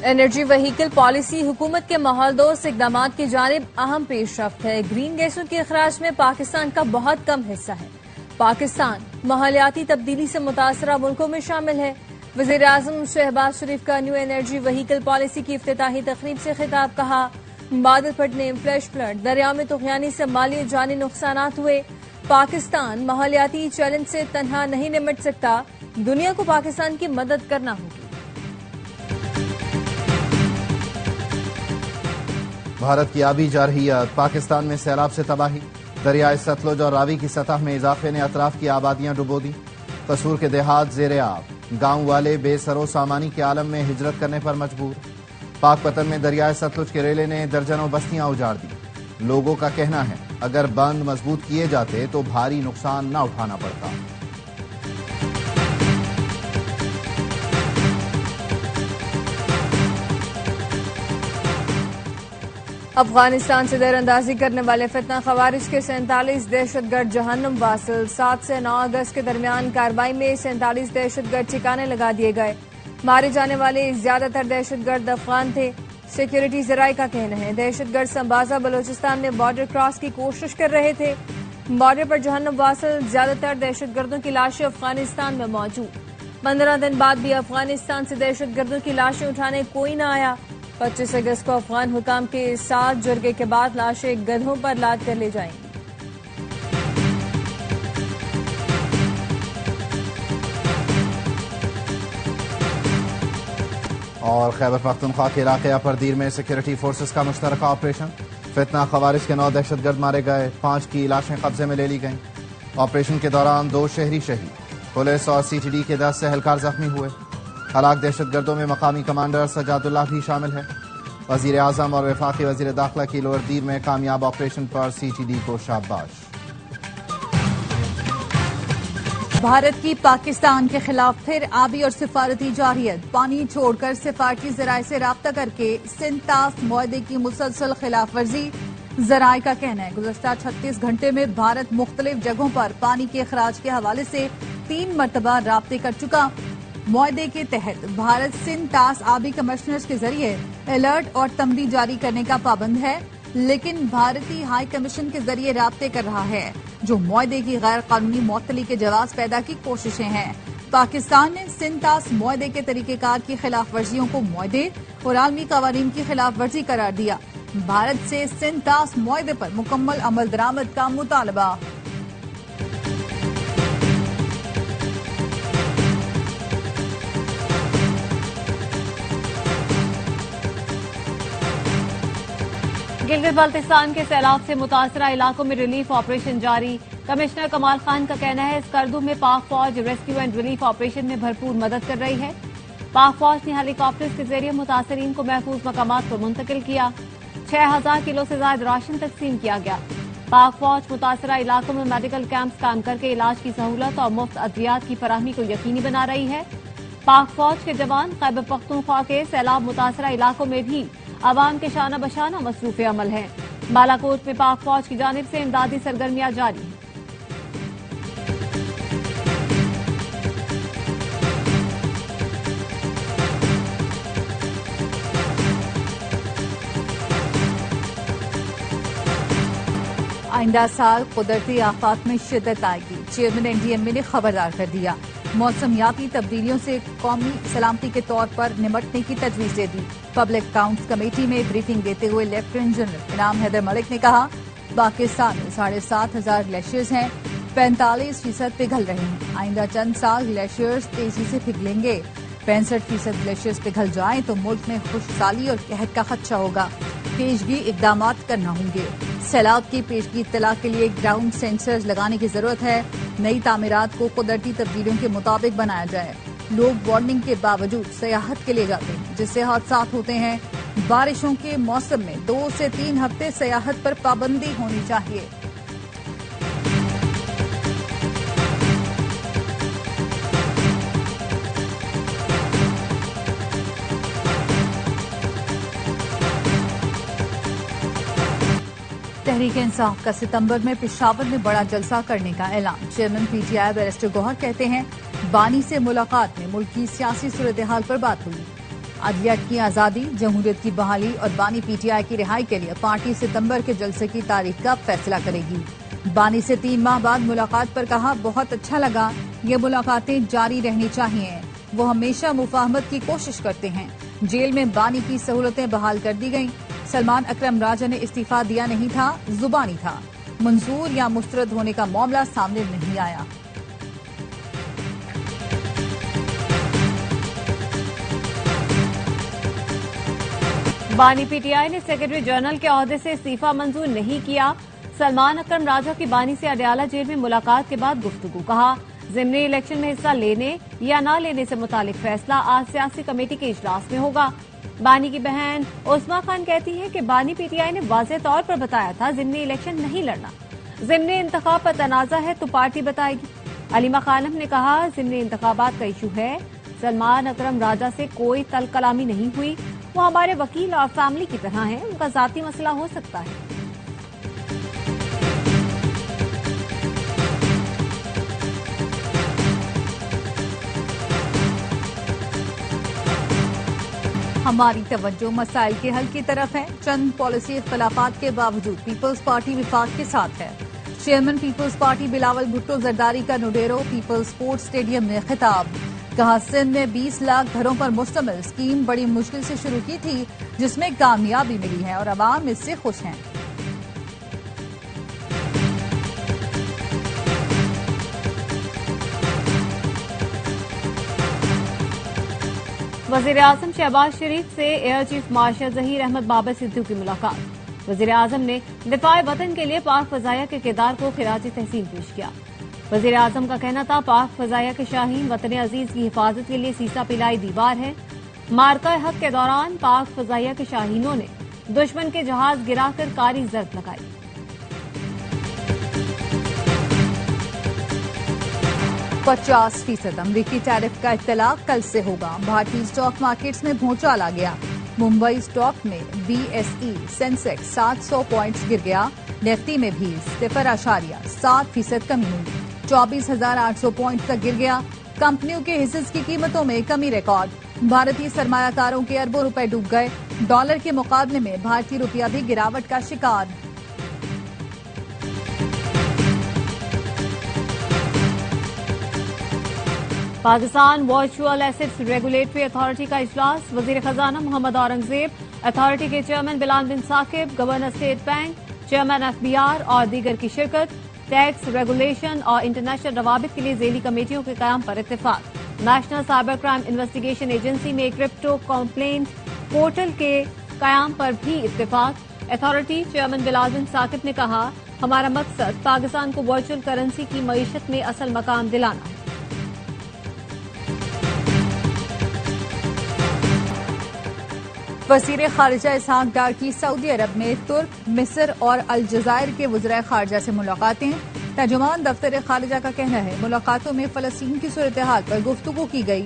Energy vehicle policy हुकूमत के माहौलदोस्त इकदाम की जानिब अहम पेशरफ्त है। ग्रीन गैसों के अखराज में पाकिस्तान का बहुत कम हिस्सा है। पाकिस्तान माहौलियाती तब्दीली से मुतासरा मुल्कों में शामिल है। वज़ीर आज़म शहबाज शरीफ का न्यू एनर्जी व्हीकल पॉलिसी की इफ्तिताही तकरीब से खिताब। कहा, बादल फटने, फ्लैश फ्लड, दरिया में तुगयानी से माली और जानी नुकसानात हुए। पाकिस्तान माहौलियाती चैलेंज से तन्हा नहीं निमट सकता। दुनिया को पाकिस्तान की मदद करना होगी। भारत की आबी जारहियत, पाकिस्तान में सैलाब से तबाही। दरियाए सतलुज और रावी की सतह में इजाफे ने अतराफ की आबादियां डुबो दी। कसूर के देहात जेर आब, गांव वाले बेसरो सामानी के आलम में हिजरत करने पर मजबूर। पाकपतन में दरियाए सतलुज के रेले ने दर्जनों बस्तियां उजाड़ दी। लोगों का कहना है, अगर बंद मजबूत किए जाते तो भारी नुकसान न उठाना पड़ता। अफगानिस्तान से दरअंदाजी करने वाले फितना खवारिज के 47 दहशतगर्द जहन्नुम वासिल। 7 से 9 अगस्त के दरमियान कार्रवाई में 47 दहशतगर्द ठिकाने लगा दिए गए। मारे जाने वाले ज्यादातर दहशतगर्द अफगान थे। सिक्योरिटी जराये का कहना है, दहशतगर्द संबाजा बलोचिस्तान में बॉर्डर क्रॉस की कोशिश कर रहे थे। बॉर्डर पर जहन्नुम वासिल ज्यादातर दहशतगर्दों की लाशें अफगानिस्तान में मौजूद। 15 दिन बाद भी अफगानिस्तान से दहशतगर्दों की लाशें उठाने कोई न आया। 25 अगस्त को अफगान हुकाम के साथ जुर्गे के बाद लाशें गधों पर लाद कर ले जाएंगी। और खैबर पख्तूनख्वा के इलाके अपरदीर में सिक्योरिटी फोर्सेस का मुश्तरका ऑपरेशन। फितना खवारिज के 9 दहशतगर्द मारे गए, 5 की लाशें कब्जे में ले ली गईं। ऑपरेशन के दौरान 2 शहरी शहीद, पुलिस और CTD के 10 एहलकार जख्मी हुए। हलाक दहशतगर्दों में मकामी कमांडर सजादुल्लाह भी शामिल है। वजीर आजम और वफाकी वजीर दाखिला की लोअरदीर में कामयाब ऑपरेशन पर CTD को शाबाश। भारत की पाकिस्तान के खिलाफ फिर आबी और सिफारती जारहियत। पानी छोड़कर सिफारती जराये से राब्ता करके सिंतास मुआहदे की मुसलसल खिलाफ वर्जी। जराये का कहना है, गुज़श्ता 36 घंटे में भारत मुख्तलिफ जगहों पर पानी के अखराज के हवाले से 3 मरतबा राब्ते कर चुका। मुआहदे के तहत भारत सिंतास आबी कमिश्नर्स के जरिए अलर्ट और तमरी जारी करने का पाबंद है, लेकिन भारतीय हाई कमीशन के जरिए राब्ते कर रहा है, जो मुआहदे की गैर कानूनी मुअत्तली के जवाब पैदा की कोशिशें हैं। पाकिस्तान ने सिंतास मुआहदे के तरीकेकार की खिलाफ वर्जियों को मुआहदे और आलमी कवानीन की खिलाफ वर्जी करार दिया। भारत से सिंतास मुआहदे पर मुकम्मल अमल दरामद का मुतालबा। गिलगित बाल्टिस्तान के सैलाब से मुतासरा इलाकों में रिलीफ ऑपरेशन जारी। कमिश्नर कमाल खान का कहना है, स्कर्दू में पाक फौज रेस्क्यू एंड रिलीफ ऑपरेशन में भरपूर मदद कर रही है। पाक फौज ने हेलीकॉप्टर्स के जरिए मुतासरीन को महफूज मकामात पर मुंतकिल किया। 6000 किलो से ज्यादा राशन तकसीम किया गया। पाक फौज मुतासरा इलाकों में मेडिकल कैंप्स कायम करके इलाज की सहूलत और मुफ्त अद्वियात की फराहमी को यकीनी बना रही है। पाक फौज के जवान खैबर पख्तूनख्वा के सैलाब मुतासरा इलाकों में भी अवाम के शाना बशाना मसरूफ अमल है। बालाकोट में पाक फौज की जानिब से इमदादी सरगर्मियां जारी हैं। आइंदा साल कुदरती आफात में शिद्दत आएगी। चेयरमैन NDMA ने खबरदार कर दिया। मौसमियाती तब्दीलियों से कौमी सलामती के तौर पर निमटने की तजवीज दे दी। पब्लिक अकाउंट्स कमेटी में ब्रीफिंग देते हुए लेफ्टिनेंट जनरल इनाम हैदर मलिक ने कहा, पाकिस्तान में 7500 ग्लेशियर्स हैं, 45% पिघल रहे हैं। आइंदा चंद साल ग्लेशियर्स तेजी से पिघलेंगे। 65% ग्लेशियर्स पिघल जाएं तो मुल्क में खुशहाली और कहत का खदशा होगा। पेशगी इकदाम करना होंगे। सैलाब की पेशगी इत्तला के लिए ग्राउंड सेंसर्स लगाने की जरूरत है। नई तामीरात को कुदरती तब्दीलियों के मुताबिक बनाया जाए। लोग वार्निंग के बावजूद सयाहत के लिए जाते हैं, जिससे हादसा होते हैं। बारिशों के मौसम में 2 से 3 हफ्ते सयाहत पर पाबंदी होनी चाहिए। तहरीक इंसाफ का सितंबर में पेशावर में बड़ा जलसा करने का ऐलान। चेयरमैन PTI बैरिस्टर गौहर कहते हैं, बानी से मुलाकात में मुल्क की सियासी सूरत हाल पर बात हुई। अदलियत की आजादी, जमहूरियत की बहाली और बानी पीटीआई की रिहाई के लिए पार्टी सितंबर के जलसे की तारीख का फैसला करेगी। बानी से 3 माह बाद मुलाकात पर कहा, बहुत अच्छा लगा, ये मुलाकातें जारी रहनी चाहिए। वो हमेशा मुफाहमत की कोशिश करते हैं। जेल में बानी की सहूलतें बहाल कर दी गईं। सलमान अकरम राजा ने इस्तीफा दिया नहीं था, जुबानी था। मंजूर या मुस्तरद होने का मामला सामने नहीं आया। बानी पीटीआई ने सेक्रेटरी जनरल के ओहदे से इस्तीफा मंजूर नहीं किया। सलमान अकरम राजा की बानी से अडयाला जेल में मुलाकात के बाद गुफ्तगू। कहा, ज़िमनी इलेक्शन में हिस्सा लेने या न लेने से मुतालिक फैसला आज सियासी कमेटी के इजलास में होगा। बानी की बहन उस्मा खान कहती है कि बानी पीटीआई ने वाज़ेह तौर पर बताया था ज़िमनी इलेक्शन नहीं लड़ना। ज़िमनी इंतखाब पर तनाज़ा है तो पार्टी बताएगी। अलीमा खानम ने कहा, ज़िमनी इंतखाबात का इशू है। सलमान अकरम राजा से कोई तल कलामी नहीं हुई। वो हमारे वकील और फैमिली की तरह हैं। उनका जाती मसला हो सकता है। हमारी तवज्जो मसाइल के हल की तरफ है। चंद पॉलिसी इख्तलाफात के बावजूद पीपल्स पार्टी विफाक के साथ है। Chairman Peoples Party Bilawal Bhutto Zardari का नुडेरो पीपल्स स्पोर्ट्स स्टेडियम में खिताब। कहा, सिंध में 20 लाख घरों पर मुश्तमिल स्कीम बड़ी मुश्किल से शुरू की थी, जिसमें कामयाबी मिली है और अवाम इससे खुश हैं। वजीर आजम शहबाज शरीफ से air chief marshal Zaheer Ahmad Babar Sidhu की मुलाकात। वजीर आजम ने दिफाए वतन के लिए पाक फजाया के किरदार को खिराज तहसीन पेश किया। वजीर आजम का कहना था, पाक फजाया के शाहीन वतन अजीज की हिफाजत के लिए सीसा पिलाई दीवार है। मार्का हक के दौरान पाक फजाया के शाहीनों ने दुश्मन के जहाज गिराकर कारी जर्ब लगाई। %50 अमरीकी टैरिफ का इत्तलाक कल से होगा। भारतीय स्टॉक मार्केट्स में भूचाल आ गया। मुंबई स्टॉक में BSE सेंसेक्स 700 पॉइंट्स गिर गया। निफ्टी में भी 0.7% कमी हुई, 24,800 पॉइंट तक गिर गया। कंपनियों के हिस्सेस की कीमतों में कमी रिकॉर्ड। भारतीय सरमायाकारों के अरबों रुपए डूब गए। डॉलर के मुकाबले में भारतीय रुपया भी गिरावट का शिकार। Pakistan virtual assets regulatory authority का इजलास। वजीर खजाना मोहम्मद औरंगजेब, अथॉरिटी के chairman Bilal bin Saqib, governor state bank, chairman FBR और दीगर की शिरकत। टैक्स रेगुलेशन और इंटरनेशनल रवाबित के लिए झेली कमेटियों के कयाम पर इत्तेफाक। National cyber crime investigation agency में क्रिप्टो कंप्लेंट पोर्टल के कयाम पर भी इत्तेफाक। अथॉरिटी चेयरमैन बिलाल बिन साकिब ने कहा, हमारा मकसद पाकिस्तान को वर्चुअल करेंसी की मईशत में असल मकाम दिलाना है। वज़ीर खारिजा इसहाक डार की सऊदी अरब में तुर्क, मिस्र और अलजज़ायर के वज़राए खारिजा से मुलाकातें। तर्जुमान दफ्तर खारिजा का कहना है, मुलाकातों में फ़लस्तीन की सूरत हाल पर गुफ्तगू की गई।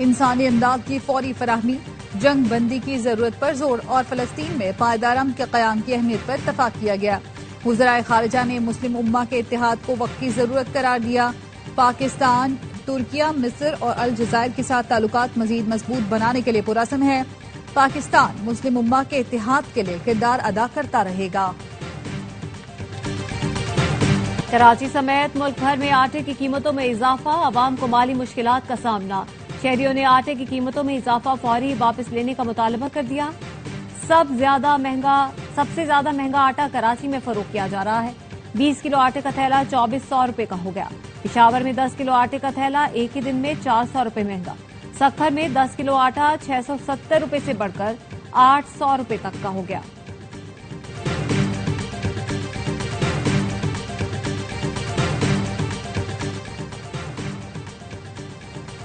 इंसानी इमदाद की फौरी फराहमी, जंग बंदी की जरूरत पर जोर और फ़लस्तीन में पायदार अमन के क़याम की अहमियत पर इत्तफाक किया गया। वज़राए खारिजा ने मुस्लिम उम्मा के इत्तेहाद को वक्त की जरूरत करार दिया। पाकिस्तान, तुर्किया, मिस्र और अलजज़ायर के साथ ताल्लुकात मजीद मजबूत बनाने के लिए पुरअज़्म है। पाकिस्तान मुस्लिम उम्मा के इत्तेहाद के लिए किरदार अदा करता रहेगा। कराची समेत मुल्क भर में आटे की कीमतों में इजाफा, आवाम को माली मुश्किलात का सामना। शहरियों ने आटे की कीमतों में इजाफा फौरी वापस लेने का मुतालबा कर दिया। सबसे ज्यादा महंगा आटा कराची में फरोख्त किया जा रहा है। 20 किलो आटे का थैला 2400 रुपए का हो गया। पिशावर में 10 किलो आटे का थैला एक ही दिन में 400 रुपए महंगा। सक्खर में 10 किलो आटा 670 रुपए से बढ़कर 800 रुपए तक का हो गया।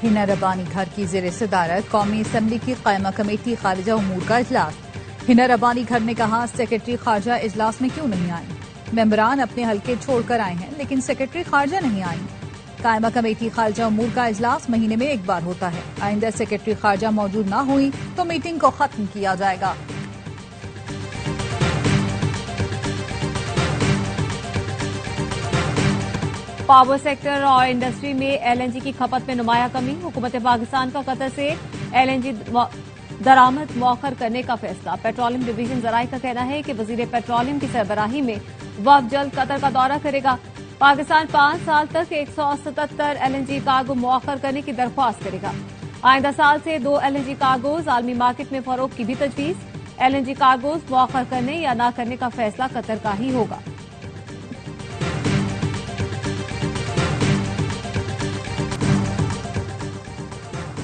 हिना रब्बानी घर की जेर सदारत कौमी असम्बली की कायमा कमेटी खारिजा उमूर का इजलास। हिना रब्बानी घर ने कहा, सेक्रेटरी खारजा इजलास में क्यों नहीं आए? मेंबरान अपने हल्के छोड़कर आए हैं, लेकिन सेक्रेटरी खारजा नहीं आई। कायमा कमेटी खारजा उमूर का इजलास महीने में एक बार होता है। आइंदा सेक्रेटरी खारजा मौजूद न हुई तो मीटिंग को खत्म किया जाएगा। पावर सेक्टर और इंडस्ट्री में LNG की खपत में नुमाया कमी। हुकूमत पाकिस्तान का कतर से LNG दरामद मौखर करने का फैसला। पेट्रोलियम डिवीजन जराये का कहना है कि वजीर पेट्रोलियम की सरबराही में वफ्द जल्द कतर का दौरा करेगा। पाकिस्तान 5 साल तक 177 LNG कार्गो मौखर करने की दरख्वास्त करेगा। आइंदा साल से 2 LNG कार्गोज आलमी मार्केट में फरोख्त की भी तजवीज। LNG कार्गोज मौखर करने या न करने का फैसला कतर का ही होगा।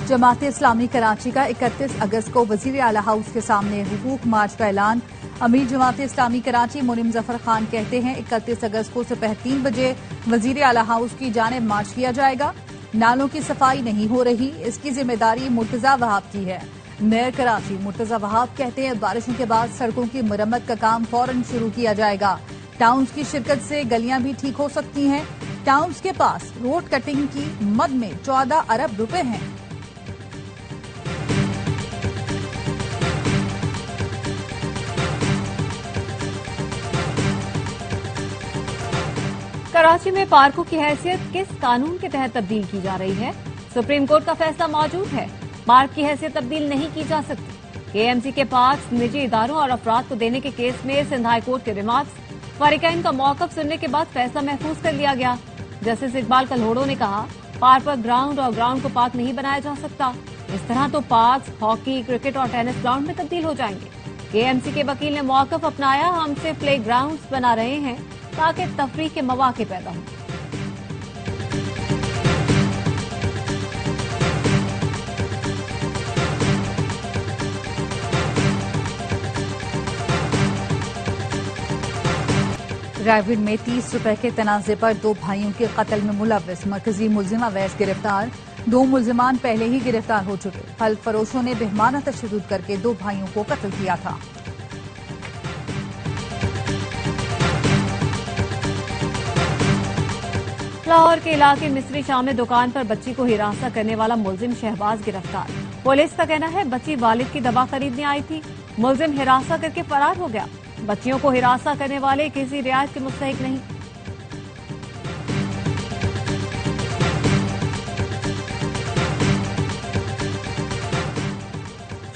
जमात इस्लामी कराची का 31 अगस्त को वजीर आला हाउस के सामने हुकूक मार्च का ऐलान। अमीर जमात इस्लामी कराची मुनीम जफर खान कहते हैं 31 अगस्त को सुबह 3 बजे वजीर आला हाउस की जानिब मार्च किया जाएगा। नालों की सफाई नहीं हो रही, इसकी जिम्मेदारी मुर्तजा वहाब की है। मेयर कराची मुर्तजा वहाब कहते हैं बारिशों के बाद सड़कों की मरम्मत का काम फौरन शुरू किया जाएगा। टाउन्स की शिरकत से गलियां भी ठीक हो सकती हैं। टाउन्स के पास रोड कटिंग की मद में 14 अरब रुपए हैं। कराची में पार्कों की हैसियत किस कानून के तहत तब्दील की जा रही है? सुप्रीम कोर्ट का फैसला मौजूद है। पार्क की हैसियत तब्दील नहीं की जा सकती। KMC के पार्क निजी इदारों और अफराद को देने के केस में सिंध हाई कोर्ट के रिमार्क्स। फरीकैन का मौकफ सुनने के बाद फैसला महफूज कर लिया गया। जस्टिस इकबाल कल्होड़ो ने कहा पार्क पर ग्राउंड और ग्राउंड को पार्क नहीं बनाया जा सकता। इस तरह तो पार्क हॉकी, क्रिकेट और टेनिस ग्राउंड में तब्दील हो जाएंगे। KMC के वकील ने मौकफ अपनाया, हम सिर्फ प्ले ग्राउंड बना रहे हैं ताकि तफरीह के मौके पैदा हो। रायविंड में 30 रुपए के तनाजे पर 2 भाइयों के कत्ल में मुलव्वस मरकजी मुलजिम अवैस गिरफ्तार। 2 मुलजिमान पहले ही गिरफ्तार हो चुके। फल फरोशों ने बेहमाना तशद्दुद करके 2 भाइयों को कत्ल किया था। लाहौर के इलाके मिस्री शाह में दुकान पर बच्ची को हिरासत करने वाला मुलजिम शहबाज गिरफ्तार। पुलिस का कहना है बच्ची वालिद की दवा खरीदने आई थी। मुलजिम हिरासत करके फरार हो गया। बच्चियों को हिरासत करने वाले किसी रियायत के मुस्तहिक नहीं।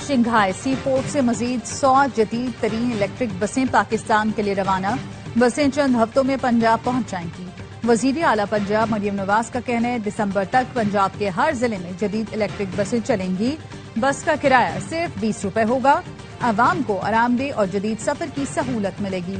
शंघाई सी पोर्ट से मजीद 100 जदीद तरीन इलेक्ट्रिक बसें पाकिस्तान के लिए रवाना। बसें चंद हफ्तों में पंजाब पहुंच जाएंगी। वजीर आला पंजाब मरियम नवाज का कहना है दिसंबर तक पंजाब के हर जिले में जदीद इलेक्ट्रिक बसें चलेंगी। बस का किराया सिर्फ 20 रुपए होगा। आवाम को आरामदेह और जदीद सफर की सहूलत मिलेगी।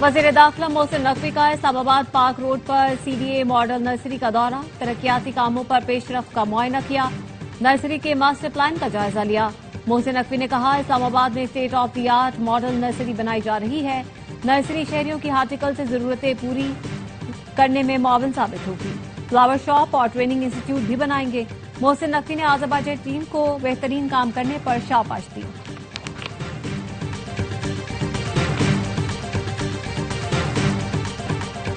वजीर दाखिला मोहसिन नकवी का इस्लामाबाद पार्क रोड पर CDA मॉडल नर्सरी का दौरा। तरक्याती कामों पर पेशरफ्त का मुआयना किया। नर्सरी के मास्टर प्लान का जायजा लिया। मोहसिन नकवी ने कहा इस्लामाबाद में state of the art model nursery बनाई जा रही है। नर्सरी शहरियों की हार्टिकल्चर जरूरतें पूरी करने में मुआविन साबित होगी। फ्लावर शॉप और ट्रेनिंग इंस्टीट्यूट भी बनाएंगे। मोहसिन नकवी ने आज़रबाईजान टीम को बेहतरीन काम करने पर शाबाश दी।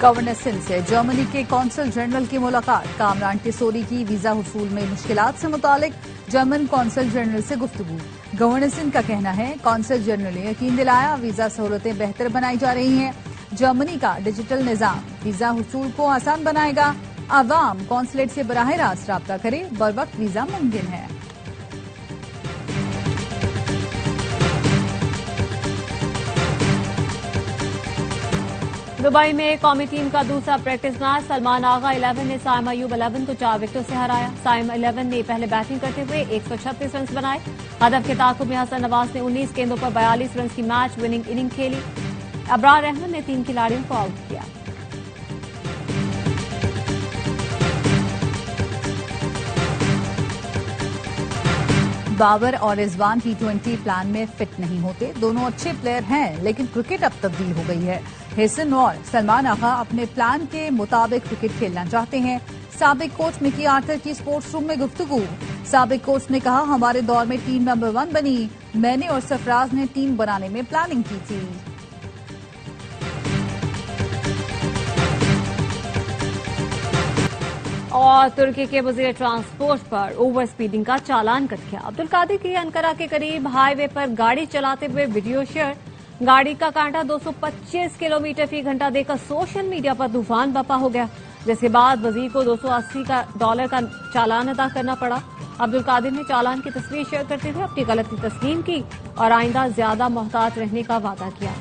गवर्नर सिंध से जर्मनी के कौंसल जनरल की मुलाकात। कामरान टिसोरी की वीजा हुसूल में मुश्किलात से मुतालिक जर्मन कौंसल जनरल से गुफ्तगू। गवर्नर सिंध का कहना है कौंसल जनरल ने यकीन दिलाया वीजा सहूलतें बेहतर बनाई जा रही हैं। जर्मनी का डिजिटल निजाम वीजा हुसूल को आसान बनाएगा। आवाम कौंसलेट से बराह रास्त राब्ता करे, बर वक्त वीजा मुमकिन है। दुबई में कौमी टीम का दूसरा प्रैक्टिस मैच। सलमान आगा 11 ने साइम अयूब 11 को 4 विकेटों से हराया। साइम 11 ने पहले बैटिंग करते हुए 136 रन बनाए। हदफ के ताकुब में हसन नवाज ने 19 गेंदों पर 42 रन की मैच विनिंग इनिंग खेली। अबरार अहमद ने 3 खिलाड़ियों को आउट किया। बाबर और रिजवान T20 प्लान में फिट नहीं होते। दोनों अच्छे प्लेयर हैं लेकिन क्रिकेट अब तब्दील हो गई है। हिसन और सलमान आगा अपने प्लान के मुताबिक क्रिकेट खेलना चाहते हैं। साबिक कोच मिकी आर्थर की स्पोर्ट्स रूम में गुफ्तगू। साबिक कोच ने कहा हमारे दौर में टीम नंबर 1 बनी। मैंने और सरफराज ने टीम बनाने में प्लानिंग की थी। और तुर्की के वजीर ट्रांसपोर्ट पर ओवर स्पीडिंग का चालान कट गया। अब्दुल कादिर की अनकरा के करीब हाईवे पर गाड़ी चलाते हुए वीडियो शेयर। गाड़ी का कांटा 225 किलोमीटर फी घंटा देकर सोशल मीडिया पर तूफान बपा हो गया, जिसके बाद वजीर को $280 का चालान अदा करना पड़ा। अब्दुल कादिर ने चालान की तस्वीर शेयर करते हुए अपनी गलती तस्लीम की और आइंदा ज्यादा मोहतात रहने का वादा किया।